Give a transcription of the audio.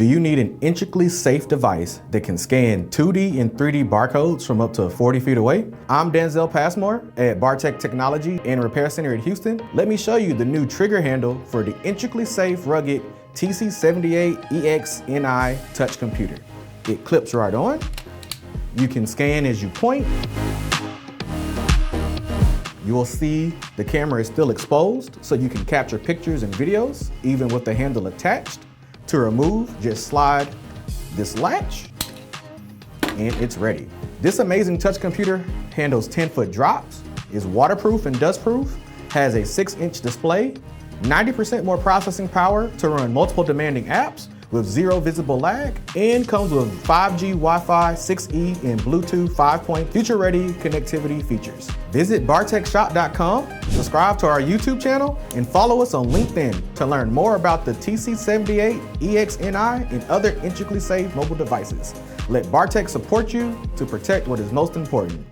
Do you need an intrinsically safe device that can scan 2D and 3D barcodes from up to 40 feet away? I'm Denzel Passmore at BARTEC Technology and Repair Center at Houston. Let me show you the new trigger handle for the intrinsically safe, rugged TC78ex-NI Touch Computer. It clips right on. You can scan as you point. You will see the camera is still exposed, so you can capture pictures and videos, even with the handle attached. To remove, just slide this latch, and it's ready. This amazing touch computer handles 10-foot drops, is waterproof and dustproof, has a 6-inch display, 90% more processing power to run multiple demanding apps with zero visible lag, and comes with 5G Wi-Fi, 6E, and Bluetooth 5.0 future-ready connectivity features. Visit bartecshop.com, subscribe to our YouTube channel, and follow us on LinkedIn to learn more about the TC78ex-NI and other intrinsically safe mobile devices. Let BARTEC support you to protect what is most important.